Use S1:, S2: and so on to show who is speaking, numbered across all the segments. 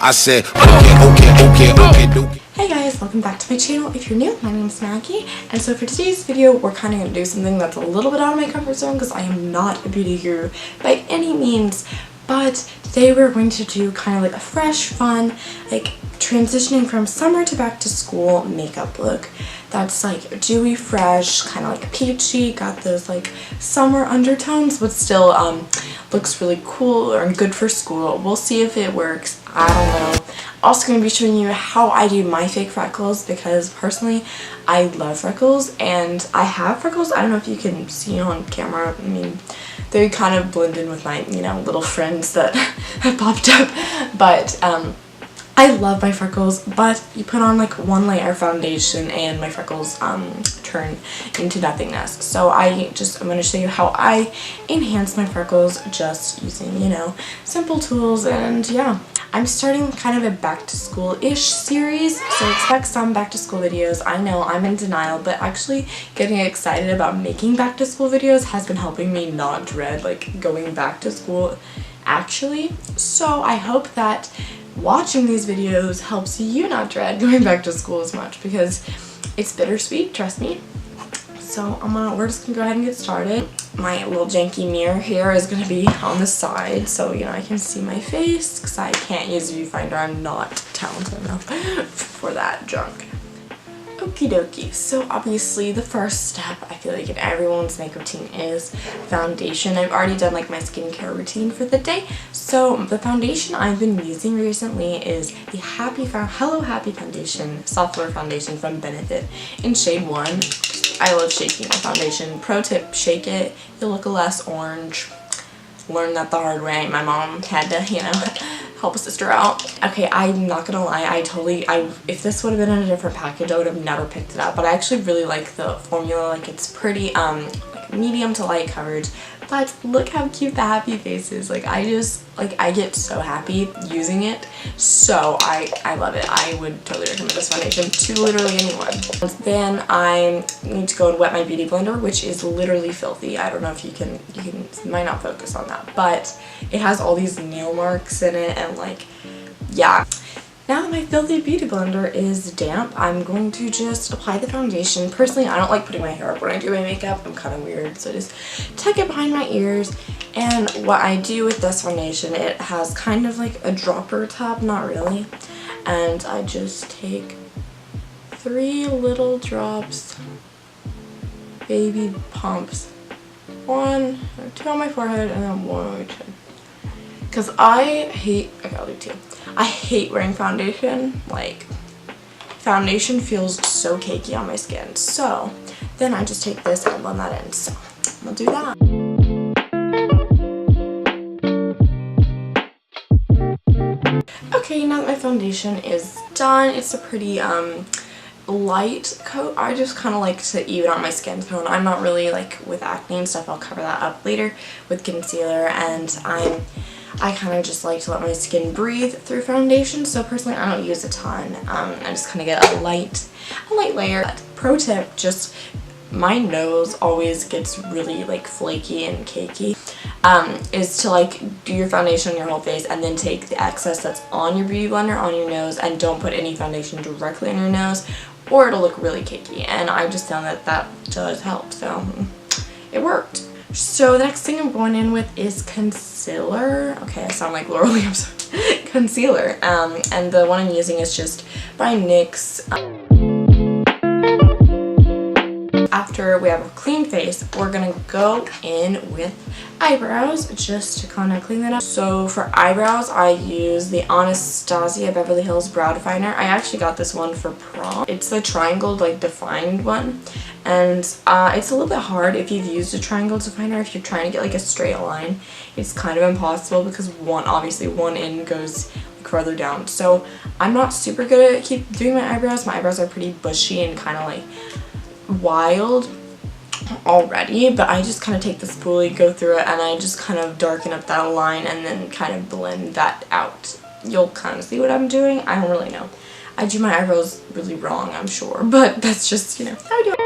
S1: I said, okay.
S2: Hey guys, welcome back to my channel. If you're new, my name is Maggie, and so for today's video, we're kind of going to do something that's a little bit out of my comfort zone because I am not a beauty guru by any means, but today we're going to do kind of like a fresh, fun, like transitioning from summer to back to school makeup look. That's like dewy, fresh, kind of like peachy, got those like summer undertones, but still looks really cool or good for school. We'll see if it works. I don't know. Also going to be showing you how I do my fake freckles because personally I love freckles and I have freckles. I don't know if you can see on camera. I mean, they kind of blend in with my, you know, little friends that have popped up, but I love my freckles, but you put on like one layer of foundation and my freckles turn into nothingness. So I'm going to show you how I enhance my freckles just using, you know, simple tools. And yeah, I'm starting kind of a back to school-ish series, so expect some back to school videos. I know I'm in denial, but actually getting excited about making back to school videos has been helping me not dread like going back to school actually. So I hope that watching these videos helps you not dread going back to school as much because it's bittersweet, trust me. So we're just gonna go ahead and get started. My little janky mirror here is gonna be on the side so you know I can see my face because I can't use a viewfinder. I'm not talented enough for that junk. Okie dokie, so obviously the first step I feel like in everyone's makeup routine is foundation. I've already done like my skincare routine for the day, so the foundation I've been using recently is the Hello Happy foundation, soft wear foundation from Benefit in shade 1. I love shaking the foundation. Pro tip, shake it, you'll look less orange. Learned that the hard way. My mom had to, you know, help a sister out. Okay, I'm not gonna lie, if this would have been in a different package, I would have never picked it up, but I actually really like the formula. Like it's pretty like medium to light coverage, but look how cute the happy face is. Like I get so happy using it, so I love it. I would totally recommend this foundation to literally anyone. Then I need to go and wet my beauty blender, which is literally filthy. I don't know if you might not focus on that, but it has all these nail marks in it and like, yeah. Now that my filthy beauty blender is damp, I'm going to just apply the foundation. Personally, I don't like putting my hair up when I do my makeup. I'm kind of weird, so I just tuck it behind my ears. And what I do with this foundation, it has kind of like a dropper top, not really. And I just take 3 little drops, baby pumps. 1 or 2 on my forehead and then 1 on my chin. Because I gotta do 2. I hate wearing foundation. Like, foundation feels so cakey on my skin. So then I just take this and blend that in. So I'll do that. Okay, now that my foundation is done, it's a pretty light coat. I just kind of like to even out my skin tone. I'm not really like with acne and stuff. I'll cover that up later with concealer, and I kind of just like to let my skin breathe through foundation, so personally I don't use a ton. I just kind of get a light layer. But pro tip, just my nose always gets really like flaky and cakey, is to like do your foundation on your whole face and then take the excess that's on your beauty blender on your nose and don't put any foundation directly on your nose or it'll look really cakey, and I just found that does help, so it worked. So the next thing I'm going in with is concealer. Okay, I sound like Laurel. I'm sorry. Concealer. And the one I'm using is just by NYX. After we have a clean face, we're gonna go in with eyebrows just to kind of clean that up. So for eyebrows, I use the Anastasia Beverly Hills Brow Definer. I actually got this one for prom. It's the triangle like defined one, and it's a little bit hard if you've used a triangle definer. If you're trying to get like a straight line, it's kind of impossible because obviously one end goes like farther down. So I'm not super good at keep doing my eyebrows. My eyebrows are pretty bushy and kind of like wild already, but I just kind of take the spoolie, go through it, and I just kind of darken up that line and then kind of blend that out. You'll kind of see what I'm doing. I don't really know. I do my eyebrows really wrong, I'm sure, but that's just, you know, how I do it.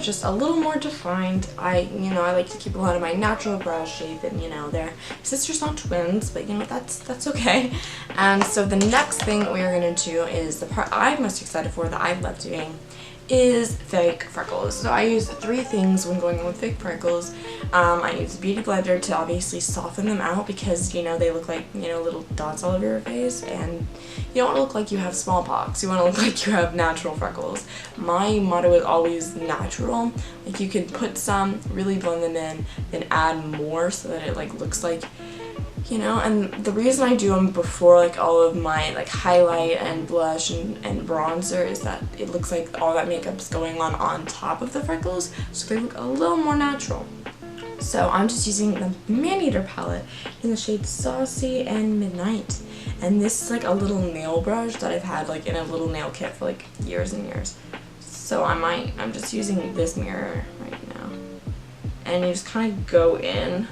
S2: just a little more defined. I like to keep a lot of my natural brow shape, and they're sisters, not twins, but that's okay. And so the next thing we're gonna do is the part I'm most excited for, that I love doing, is fake freckles. So I use 3 things when going on with fake freckles. I use a beauty blender to obviously soften them out, because they look like little dots all over your face, and you don't want to look like you have smallpox. You want to look like you have natural freckles. My motto is always natural. Like, you can put some, really blend them in, then add more so that it looks like, and the reason I do them before all of my highlight and blush and bronzer is that it looks like all that makeup's going on top of the freckles, so they look a little more natural. So I'm just using the Maneater palette in the shade Saucy and Midnight, and this is a little nail brush that I've had in a little nail kit for years and years. So I'm just using this mirror right now, and you just kind of go in.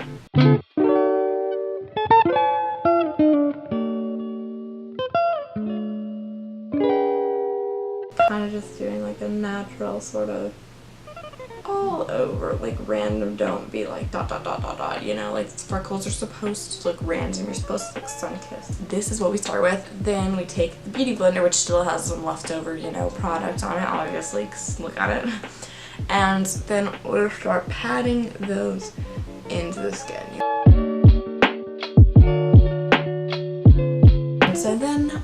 S2: Kind of just doing a natural sort of all over, random. Don't be dot dot dot dot dot, freckles are supposed to look random. You're supposed to look sun-kissed. This is what we start with. Then we take the beauty blender, which still has some leftover product on it, obviously, 'cause look at it, and then we'll start patting those into the skin. So then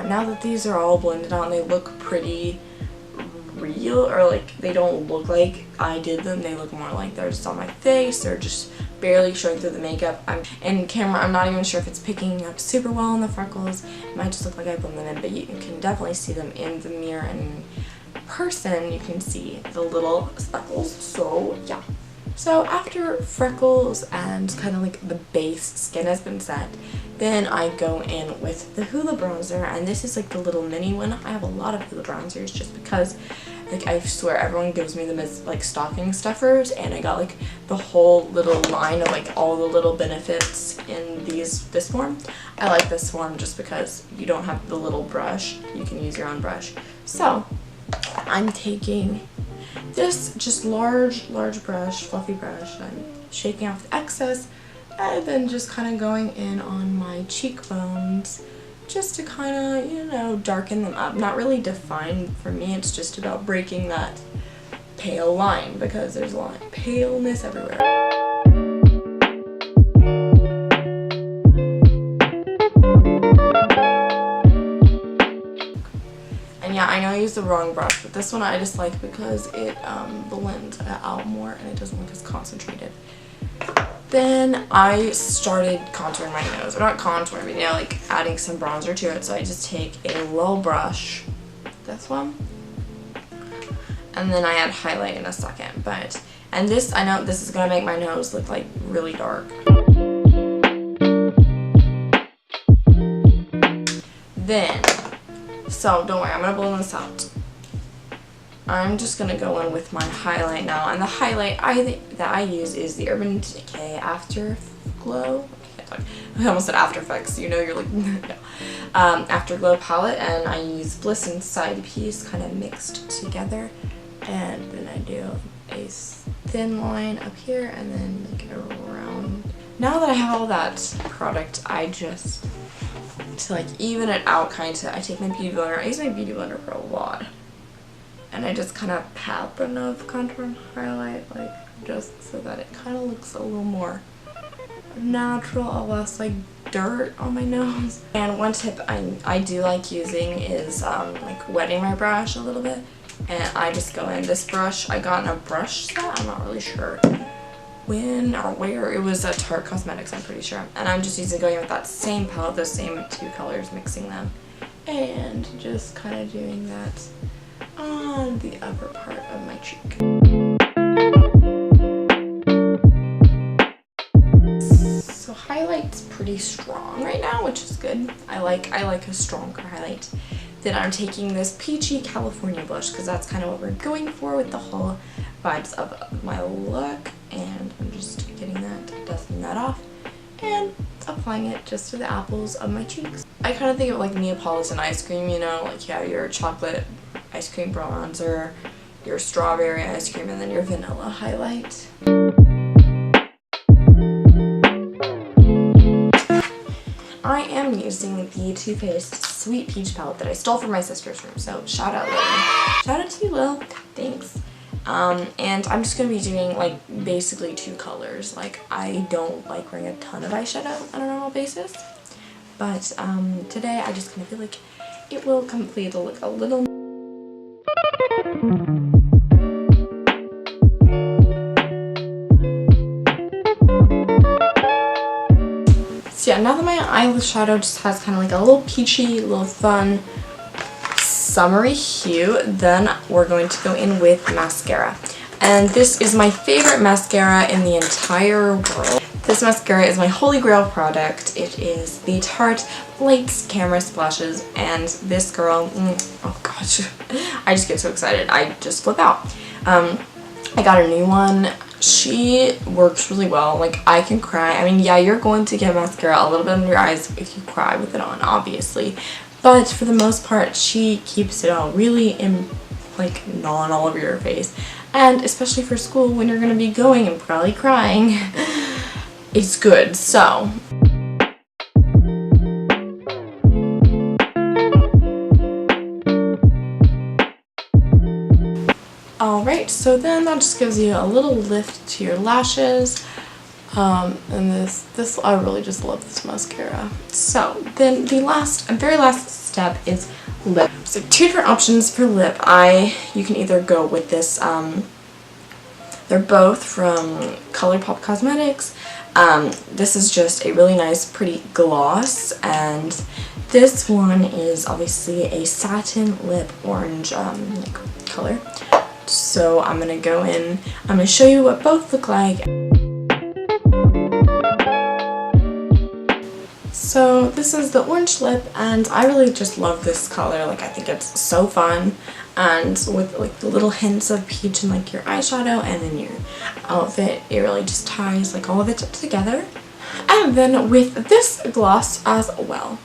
S2: now that these are all blended out and they look pretty real, or they don't look like I did them, they look more like they're just on my face, they're just barely showing through the makeup. In camera, I'm not even sure if it's picking up super well on the freckles. It might just look like I blend them in, but you can definitely see them in the mirror, and in person you can see the little speckles. So yeah. So after freckles and kind of the base skin has been set, then I go in with the Hoola bronzer, and this is the little mini one. I have a lot of Hoola bronzers just because I swear everyone gives me them as stocking stuffers, and I got the whole little line of all the little benefits in this form. I like this one just because you don't have the little brush, you can use your own brush. So I'm taking this just large brush, fluffy brush, I'm shaking off the excess, and then just kind of going in on my cheekbones just to kind of, darken them up. Not really define for me, it's just about breaking that pale line, because there's a lot of paleness everywhere. And yeah, I know I used the wrong brush, but this one I just like because it blends out more and it doesn't look as concentrated. Then I started contouring my nose, or not contouring, but adding some bronzer to it. So I just take a little brush, this one, and then I add highlight in a second. And this, I know this is gonna make my nose look really dark. Then, so don't worry, I'm gonna blend this out. I'm just gonna go in with my highlight now, and the highlight that I use is the Urban Decay Afterglow. I almost said After Effects. You're no. Afterglow palette, and I use Bliss and Side Piece kind of mixed together, and then I do a thin line up here, and then around. Now that I have all that product, I just to even it out I take my beauty blender. I use my beauty blender for a lot. And I just kind of pat the nose contour and highlight, just so that it kind of looks a little more natural, less dirt on my nose. And one tip I do like using is wetting my brush a little bit. And I just go in. This brush I got in a brush set, I'm not really sure when or where. It was at Tarte Cosmetics, I'm pretty sure. And I'm just going with that same palette, those same 2 colors, mixing them. And just kind of doing that on the upper part of my cheek. So highlight's pretty strong right now, which is good. I like a stronger highlight. Then I'm taking this Peachy California blush, because that's kind of what we're going for with the whole vibes of my look. And I'm just dusting that off, and applying it just to the apples of my cheeks. I kind of think of Neapolitan ice cream, you have your chocolate ice cream bronzer, your strawberry ice cream, and then your vanilla highlight. I am using the Too Faced Sweet Peach palette that I stole from my sister's room, so shout out Lily. Shout out to you, Lil. Thanks. And I'm just going to be doing like basically 2 colors. Like, I don't like wearing a ton of eyeshadow on a normal basis, but today I just kind of feel like it will complete the look a little. So yeah, now that my eyeshadow just has kind of like a little peachy, little fun, summery hue, then we're going to go in with mascara. And this is my favorite mascara in the entire world. This mascara is my holy grail product. It is the Tarte Lights Camera Splashes, and this girl, oh gosh, I just get so excited. I just flip out. I got a new one. She works really well. Like, I can cry. I mean, yeah, you're going to get mascara a little bit under your eyes if you cry with it on, obviously. But for the most part, she keeps it all really in, like, not all over your face. And especially for school when you're going to be going and probably crying, it's good. So alright, so then that just gives you a little lift to your lashes. And this I really just love this mascara. So then the very last step is lip. So 2 different options for lip. You can either go with this, they're both from ColourPop Cosmetics. This is just a really nice pretty gloss, and this one is obviously a satin lip orange like color. So I'm gonna go in, I'm gonna show you what both look like. So this is the orange lip, and I really just love this color. Like, I think it's so fun, and with like the little hints of peach in like your eyeshadow and in your outfit, it really just ties like all of it together. And then with this gloss as well.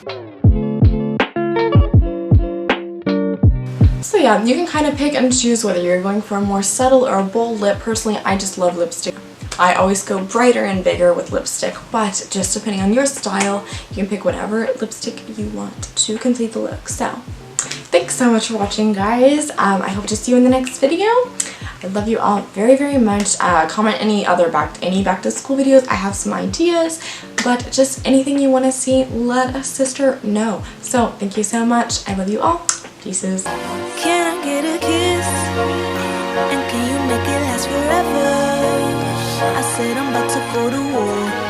S2: So yeah, you can kind of pick and choose whether you're going for a more subtle or a bold lip. Personally, I just love lipstick. I always go brighter and bigger with lipstick, but just depending on your style, you can pick whatever lipstick you want to complete the look. So, thanks so much for watching, guys. I hope to see you in the next video. I love you all very, very much. Comment any back to school videos. I have some ideas, but just anything you want to see, let a sister know. So, thank you so much. I love you all. Pieces.
S3: Can I get a kiss? And can you make it last forever? I said I'm about to go to war.